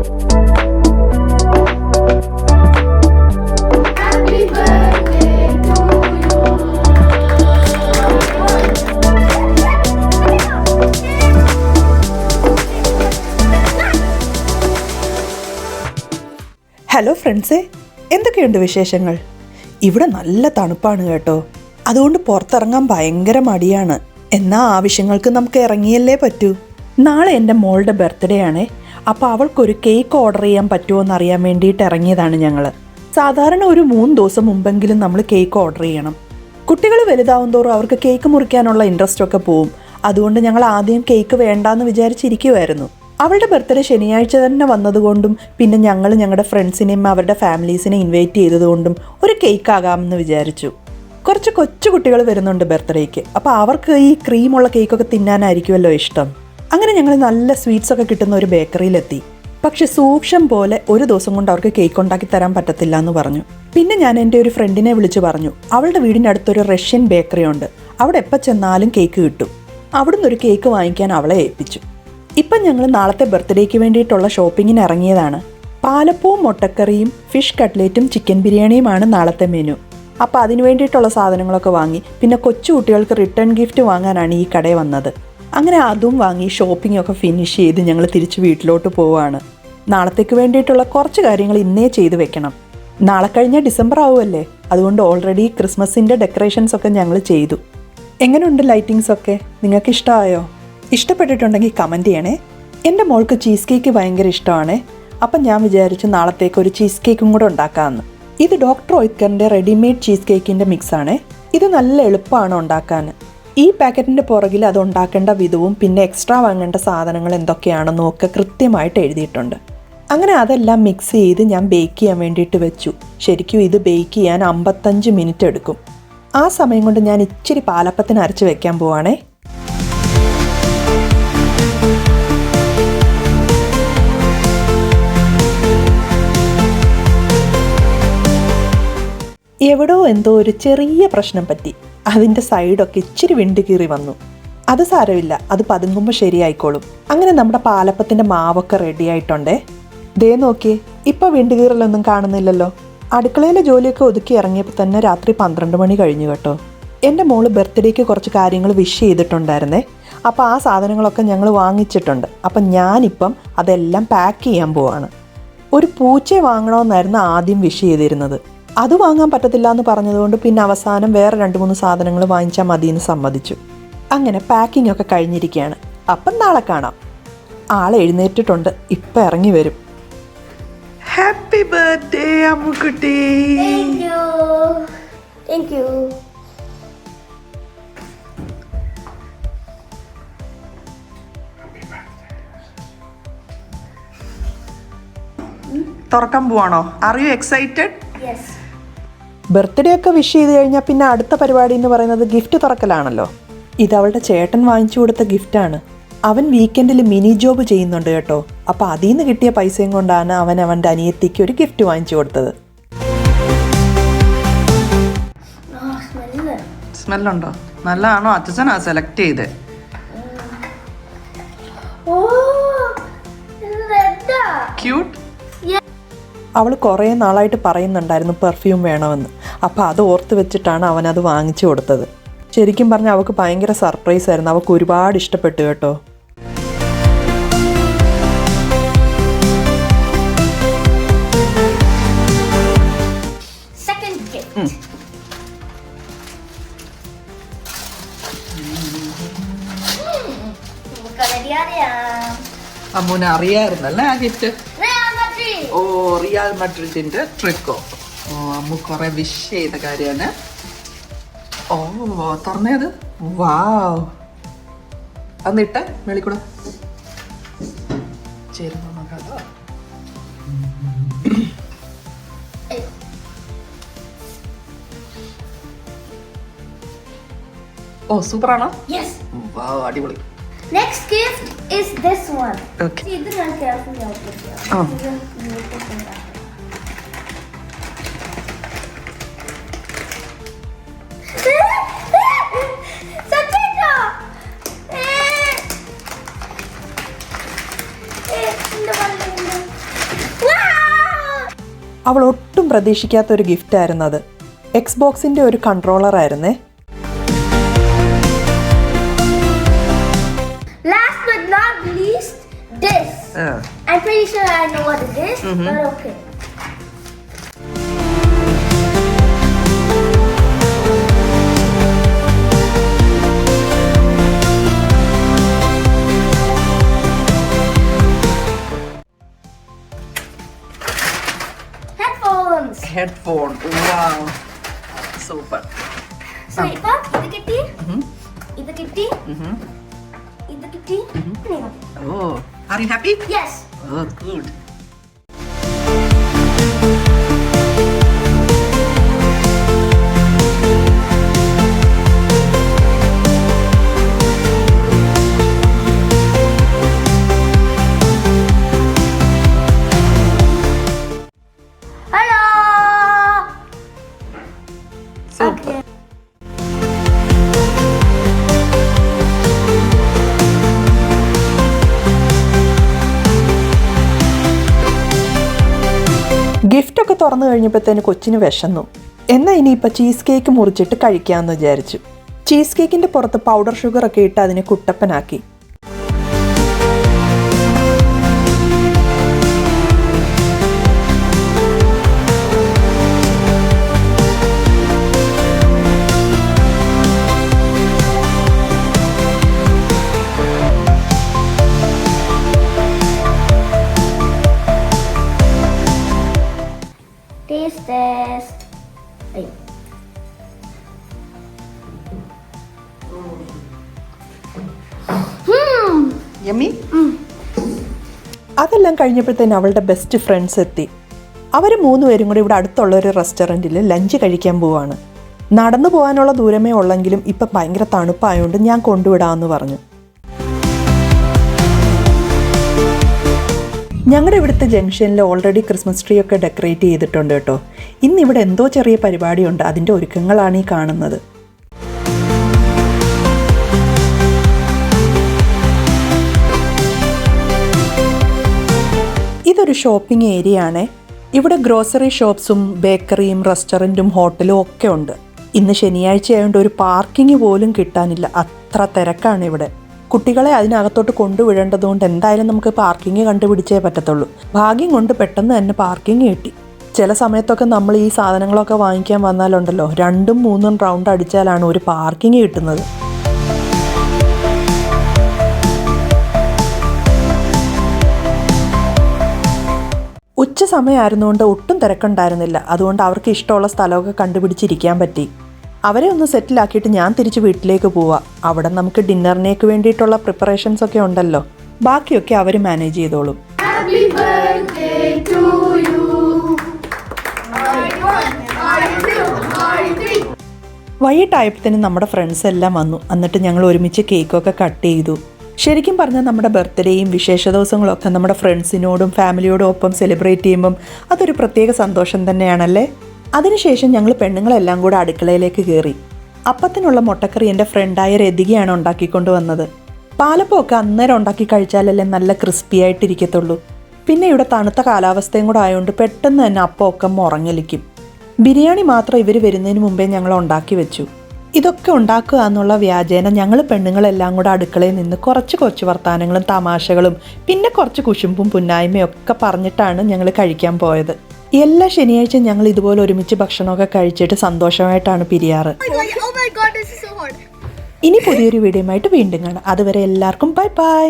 Hello ഫ്രണ്ട്സേ, എന്തൊക്കെയുണ്ട് വിശേഷങ്ങൾ? ഇവിടെ നല്ല തണുപ്പാണ് കേട്ടോ. അതുകൊണ്ട് പുറത്തിറങ്ങാൻ ഭയങ്കര മടിയാണ്. എന്നാൽ ആവശ്യങ്ങൾക്ക് നമുക്ക് ഇറങ്ങിയല്ലേ പറ്റൂ. നാളെ എൻ്റെ മോളുടെ ബർത്ത്ഡേ ആണേ. അപ്പോൾ അവൾക്കൊരു കേക്ക് ഓർഡർ ചെയ്യാൻ പറ്റുമോ എന്നറിയാൻ വേണ്ടിയിട്ട് ഇറങ്ങിയതാണ് ഞങ്ങൾ. സാധാരണ ഒരു 3 ദിവസം മുമ്പെങ്കിലും നമ്മൾ കേക്ക് ഓർഡർ ചെയ്യണം. കുട്ടികൾ വലുതാവും തോറും അവർക്ക് കേക്ക് മുറിക്കാനുള്ള ഇൻട്രസ്റ്റൊക്കെ പോവും. അതുകൊണ്ട് ഞങ്ങൾ ആദ്യം കേക്ക് വേണ്ടാന്ന് വിചാരിച്ചിരിക്കുമായിരുന്നു. അവളുടെ ബർത്ത്ഡേ ശനിയാഴ്ച തന്നെ വന്നതുകൊണ്ടും പിന്നെ ഞങ്ങൾ ഞങ്ങളുടെ ഫ്രണ്ട്സിനെയും അവരുടെ ഫാമിലീസിനെ ഇൻവൈറ്റ് ചെയ്തതുകൊണ്ടും ഒരു കേക്ക് ആകാമെന്ന് വിചാരിച്ചു. കുറച്ച് കൊച്ചു കുട്ടികൾ വരുന്നുണ്ട് ബർത്ത്ഡേക്ക്. അപ്പോൾ അവർക്ക് ഈ ക്രീമുള്ള കേക്കൊക്കെ തിന്നാനായിരിക്കുമല്ലോ ഇഷ്ടം. അങ്ങനെ ഞങ്ങൾ നല്ല സ്വീറ്റ്സൊക്കെ കിട്ടുന്ന ഒരു ബേക്കറിയിലെത്തി. പക്ഷെ സൂക്ഷം പോലെ ഒരു ദിവസം കൊണ്ട് അവർക്ക് കേക്ക് ഉണ്ടാക്കി തരാൻ പറ്റത്തില്ല എന്ന് പറഞ്ഞു. പിന്നെ ഞാൻ എൻ്റെ ഒരു ഫ്രണ്ടിനെ വിളിച്ച് പറഞ്ഞു, അവളുടെ വീടിൻ്റെ അടുത്തൊരു റഷ്യൻ ബേക്കറി ഉണ്ട്, അവിടെ എപ്പോൾ ചെന്നാലും കേക്ക് കിട്ടും. അവിടുന്ന് ഒരു കേക്ക് വാങ്ങിക്കാൻ അവളെ ഏൽപ്പിച്ചു. ഇപ്പം ഞങ്ങൾ നാളത്തെ ബർത്ത്ഡേക്ക് വേണ്ടിയിട്ടുള്ള ഷോപ്പിങ്ങിന് ഇറങ്ങിയതാണ്. പാലപ്പവും മുട്ടക്കറിയും ഫിഷ് കട്ട്ലേറ്റും ചിക്കൻ ബിരിയാണിയുമാണ് നാളത്തെ മെനു. അപ്പോൾ അതിന് വേണ്ടിയിട്ടുള്ള സാധനങ്ങളൊക്കെ വാങ്ങി. പിന്നെ കൊച്ചു കുട്ടികൾക്ക് റിട്ടേൺ ഗിഫ്റ്റ് വാങ്ങാനാണ് ഈ കടയിൽ വന്നത്. അങ്ങനെ അതും വാങ്ങി ഷോപ്പിങ്ങൊക്കെ ഫിനിഷ് ചെയ്ത് ഞങ്ങൾ തിരിച്ച് വീട്ടിലോട്ട് പോവുകയാണ്. നാളത്തേക്ക് വേണ്ടിയിട്ടുള്ള കുറച്ച് കാര്യങ്ങൾ ഇന്നേ ചെയ്ത് വെക്കണം. നാളെ കഴിഞ്ഞാൽ ഡിസംബർ ആവുമല്ലേ, അതുകൊണ്ട് ഓൾറെഡി ക്രിസ്മസിൻ്റെ ഡെക്കറേഷൻസൊക്കെ ഞങ്ങൾ ചെയ്തു. എങ്ങനെയുണ്ട് ലൈറ്റിങ്സൊക്കെ? നിങ്ങൾക്ക് ഇഷ്ടമായോ? ഇഷ്ടപ്പെട്ടിട്ടുണ്ടെങ്കിൽ കമൻറ്റ് ചെയ്യണേ. എൻ്റെ മോൾക്ക് ചീസ് കേക്ക് ഭയങ്കര ഇഷ്ടമാണ്. അപ്പം ഞാൻ വിചാരിച്ചു നാളത്തേക്ക് ഒരു ചീസ് കേക്കും കൂടെ ഉണ്ടാക്കാമെന്ന്. ഇത് ഡോക്ടർ ഓയിക്കറിൻ്റെ റെഡിമെയ്ഡ് ചീസ് കേക്കിൻ്റെ മിക്സാണ്. ഇത് നല്ല എളുപ്പമാണ് ഉണ്ടാക്കാൻ. ഈ പാക്കറ്റിൻ്റെ പുറകിൽ അത് ഉണ്ടാക്കേണ്ട വിധവും പിന്നെ എക്സ്ട്രാ വാങ്ങേണ്ട സാധനങ്ങൾ എന്തൊക്കെയാണെന്നും ഒക്കെ കൃത്യമായിട്ട് എഴുതിയിട്ടുണ്ട്. അങ്ങനെ അതെല്ലാം മിക്സ് ചെയ്ത് ഞാൻ ബേക്ക് ചെയ്യാൻ വേണ്ടിയിട്ട് വെച്ചു. ശരിക്കും ഇത് ബേക്ക് ചെയ്യാൻ 55 മിനിറ്റ് എടുക്കും. ആ സമയം കൊണ്ട് ഞാൻ ഇച്ചിരി പാലപ്പത്തിന് അരച്ച് വെക്കാൻ പോവാണേ. എവിടോ എന്തോ ഒരു ചെറിയ പ്രശ്നം പറ്റി. അതിൻ്റെ സൈഡൊക്കെ ഇച്ചിരി വിണ്ട് കീറി വന്നു. അത് സാരമില്ല, അത് പതുങ്ങുമ്പോൾ ശരിയായിക്കോളും. അങ്ങനെ നമ്മുടെ പാലപ്പത്തിൻ്റെ മാവൊക്കെ റെഡി ആയിട്ടുണ്ടേ. ദേ നോക്കിയേ, ഇപ്പോൾ വിണ്ട് കീറലൊന്നും കാണുന്നില്ലല്ലോ. അടുക്കളയിലെ ജോലിയൊക്കെ ഒതുക്കി ഇറങ്ങിയപ്പോൾ തന്നെ രാത്രി 12 മണി കഴിഞ്ഞു കേട്ടോ. എൻ്റെ മോള് ബർത്ത്ഡേക്ക് കുറച്ച് കാര്യങ്ങൾ വിഷ് ചെയ്തിട്ടുണ്ടായിരുന്നേ. അപ്പോൾ ആ സാധനങ്ങളൊക്കെ ഞങ്ങൾ വാങ്ങിച്ചിട്ടുണ്ട്. അപ്പം ഞാനിപ്പം അതെല്ലാം പാക്ക് ചെയ്യാൻ പോവാണ്. ഒരു പൂച്ചയെ വാങ്ങണമെന്നായിരുന്നു ആദ്യം വിഷ് ചെയ്തിരുന്നത്. അത് വാങ്ങാൻ പറ്റത്തില്ല എന്ന് പറഞ്ഞതുകൊണ്ട് പിന്നെ അവസാനം വേറെ 2-3 സാധനങ്ങൾ വാങ്ങിച്ചാൽ മതിയെന്ന് സമ്മതിച്ചു. അങ്ങനെ പാക്കിംഗ് ഒക്കെ കഴിഞ്ഞിരിക്കുകയാണ്. അപ്പം നാളെ കാണാം. ആൾ എഴുന്നേറ്റിട്ടുണ്ട്, ഇപ്പം ഇറങ്ങി വരും. Happy birthday Ammukutty. Thank you. തുറക്കാൻ പോവാണോ? Are you excited? Yes. Birthday ഒക്കെ വിഷ് ചെയ്ത് കഴിഞ്ഞാൽ പിന്നെ അടുത്ത പരിപാടി എന്ന് പറയുന്നത് ഗിഫ്റ്റ് തുറക്കലാണല്ലോ. ഇത് അവളുടെ ചേട്ടൻ വാങ്ങിച്ചു കൊടുത്ത ഗിഫ്റ്റാണ്. അവൻ വീക്കെൻഡിൽ മിനി ജോബ് ചെയ്യുന്നുണ്ട് കേട്ടോ. അപ്പോൾ അതിൽ നിന്ന് കിട്ടിയ പൈസയും കൊണ്ടാണ് അവൻ അവൻ്റെ അനിയത്തിക്ക് ഒരു ഗിഫ്റ്റ് വാങ്ങിച്ചു കൊടുത്തത്. സ്മെല്ലുണ്ടോ? നല്ലതാണോ? അച്ഛനാ സെലക്ട് ചെയ്തേ. ക്യൂട്ട്. അവൾ കുറേ നാളായിട്ട് പറയുന്നുണ്ടായിരുന്നു പെർഫ്യൂം വേണമെന്ന്. അപ്പോൾ അത് ഓർത്ത് വെച്ചിട്ടാണ് അവനത് വാങ്ങിച്ചു കൊടുത്തത്. ശരിക്കും പറഞ്ഞാൽ അവൾക്ക് ഭയങ്കര സർപ്രൈസ് ആയിരുന്നു. അവൾക്ക് ഒരുപാട് ഇഷ്ടപ്പെട്ടു കേട്ടോ. അമ്മൂനെ അറിയായിരുന്നല്ലേ ആ ഗിഫ്റ്റ്? ഓ, റിയൽ മഡ്രിഡിന്റെ ട്രിക്കോ. ഓ, അമ്മു കുറെ വിഷ് ചെയ്ത കാര്യമാണ്. ഓ, തുറന്നത്. വാവ്, അന്നിട്ട മേളിക്കൂടെ ചേരുന്നു നോക്കാതോ. ഓ, സൂപ്പർ ആണോ? Yes. വാവ്, അടിപൊളി. Next gift is this one. Okay. See, this one carefully open here. Oh. Satchita! അവൾ ഒട്ടും പ്രതീക്ഷിക്കാത്ത ഒരു ഗിഫ്റ്റായിരുന്നു അത്. എക്സ്ബോക്സിൻ്റെ ഒരു കൺട്രോളർ ആയിരുന്നേ. Last but not least, this. I'm pretty sure I know what it is, but okay. Headphone. Wow, super. So, ipa idu kitti. Idu kitti. Idu kitti. Oh, are you happy? Yes. Oh, good. Hello. Super. Okay. ഗിഫ്റ്റൊക്കെ തുറന്നു കഴിഞ്ഞപ്പോഴത്തേന് കൊച്ചിന് വിശന്നു. എന്നാൽ ഇനിയിപ്പോൾ cheese cake മുറിച്ചിട്ട് കഴിക്കാമെന്ന് വിചാരിച്ചു. Cheese കേക്കിൻ്റെ പുറത്ത് പൗഡർ ഷുഗറൊക്കെ ഇട്ട് അതിനെ കുട്ടപ്പനാക്കി. Taste test. Ay. യമ്മി. അതെല്ലാം കഴിഞ്ഞപ്പോഴത്തേന് അവളുടെ ബെസ്റ്റ് ഫ്രണ്ട്സ് എത്തി. അവർ 3 പേരും കൂടി ഇവിടെ അടുത്തുള്ള ഒരു റെസ്റ്റോറൻറ്റിൽ ലഞ്ച് കഴിക്കാൻ പോവാണ്. നടന്നു പോകാനുള്ള ദൂരമേ ഉള്ളെങ്കിലും ഇപ്പം ഭയങ്കര തണുപ്പായതുകൊണ്ട് ഞാൻ കൊണ്ടുവിടാമെന്ന് പറഞ്ഞു. ഞങ്ങളുടെ ഇവിടുത്തെ ജംഗ്ഷനിൽ ഓൾറെഡി ക്രിസ്മസ് ട്രീ ഒക്കെ ഡെക്കറേറ്റ് ചെയ്തിട്ടുണ്ട് കേട്ടോ. ഇന്നിവിടെ എന്തോ ചെറിയ പരിപാടിയുണ്ട്, അതിൻ്റെ ഒരുക്കങ്ങളാണ് ഈ കാണുന്നത്. ഇതൊരു ഷോപ്പിംഗ് ഏരിയ ആണ്. ഇവിടെ ഗ്രോസറി ഷോപ്സും ബേക്കറിയും റെസ്റ്റോറൻറ്റും ഹോട്ടലും ഒക്കെ ഉണ്ട്. ഇന്ന് ശനിയാഴ്ച ആയതുകൊണ്ട് ഒരു പാർക്കിംഗ് പോലും കിട്ടാനില്ല, അത്ര തിരക്കാണ് ഇവിടെ. കുട്ടികളെ അതിനകത്തോട്ട് കൊണ്ടുവിടേണ്ടതുകൊണ്ട് എന്തായാലും നമുക്ക് പാർക്കിംഗ് കണ്ടുപിടിച്ചേ പറ്റത്തുള്ളൂ. ഭാഗ്യം കൊണ്ട് പെട്ടെന്ന് തന്നെ പാർക്കിംഗ് കിട്ടി. ചില സമയത്തൊക്കെ നമ്മൾ ഈ സാധനങ്ങളൊക്കെ വാങ്ങിക്കാൻ വന്നാലുണ്ടല്ലോ 2-3 റൗണ്ട് അടിച്ചാലാണ് ഒരു പാർക്കിംഗ് കിട്ടുന്നത്. ഉച്ച സമയമായിരുന്നുകൊണ്ട് ഒട്ടും തിരക്കുണ്ടായിരുന്നില്ല. അതുകൊണ്ട് അവർക്ക് ഇഷ്ടമുള്ള സ്ഥലമൊക്കെ കണ്ടുപിടിച്ചിരിക്കാൻ പറ്റി. അവരെ ഒന്ന് സെറ്റിലാക്കിയിട്ട് ഞാൻ തിരിച്ച് വീട്ടിലേക്ക് പോവാം. അവിടെ നമുക്ക് ഡിന്നറിനേക്ക് വേണ്ടിയിട്ടുള്ള പ്രിപ്പറേഷൻസ് ഒക്കെ ഉണ്ടല്ലോ, ബാക്കിയൊക്കെ അവർ മാനേജ് ചെയ്തോളും. വൈകിട്ടായപ്പോഴത്തേനും നമ്മുടെ ഫ്രണ്ട്സ് എല്ലാം വന്നു. എന്നിട്ട് ഞങ്ങൾ ഒരുമിച്ച് കേക്കൊക്കെ കട്ട് ചെയ്തു. ശരിക്കും പറഞ്ഞാൽ നമ്മുടെ ബർത്ത്ഡേയും വിശേഷ ദിവസങ്ങളൊക്കെ നമ്മുടെ ഫ്രണ്ട്സിനോടും ഫാമിലിയോടും ഒപ്പം സെലിബ്രേറ്റ് ചെയ്യുമ്പം അതൊരു പ്രത്യേക സന്തോഷം തന്നെയാണല്ലേ. അതിനുശേഷം ഞങ്ങൾ പെണ്ണുങ്ങളെല്ലാം കൂടെ അടുക്കളയിലേക്ക് കയറി. അപ്പത്തിനുള്ള മുട്ടക്കറി എൻ്റെ ഫ്രണ്ടായ രതികയാണ് ഉണ്ടാക്കിക്കൊണ്ട് വന്നത്. പാലപ്പമൊക്കെ അന്നേരം ഉണ്ടാക്കി കഴിച്ചാലല്ലേ നല്ല ക്രിസ്പി ആയിട്ടിരിക്കത്തുള്ളൂ. പിന്നെ ഇവിടെ തണുത്ത കാലാവസ്ഥയും കൂടെ ആയതുകൊണ്ട് പെട്ടെന്ന് തന്നെ അപ്പമൊക്കെ മുറങ്ങലിക്കും. ബിരിയാണി മാത്രം ഇവർ വരുന്നതിന് മുമ്പേ ഞങ്ങൾ ഉണ്ടാക്കി വെച്ചു. ഇതൊക്കെ ഉണ്ടാക്കുക എന്നുള്ള വ്യാജേന ഞങ്ങൾ പെണ്ണുങ്ങളെല്ലാം കൂടെ അടുക്കളയിൽ നിന്ന് കുറച്ച് വർത്തമാനങ്ങളും തമാശകളും പിന്നെ കുറച്ച് കുശുമ്പും പുന്നായ്മയും ഒക്കെ പറഞ്ഞിട്ടാണ് ഞങ്ങൾ കഴിക്കാൻ പോയത്. എല്ലാ ശനിയാഴ്ച ഞങ്ങൾ ഇതുപോലെ ഒരുമിച്ച് ഭക്ഷണമൊക്കെ കഴിച്ചിട്ട് സന്തോഷമായിട്ടാണ് പിരിയാറ്. ഇനി പുതിയൊരു വീഡിയോയുമായിട്ട് വീണ്ടും കാണാം. അതുവരെ എല്ലാവർക്കും ബൈ ബൈ.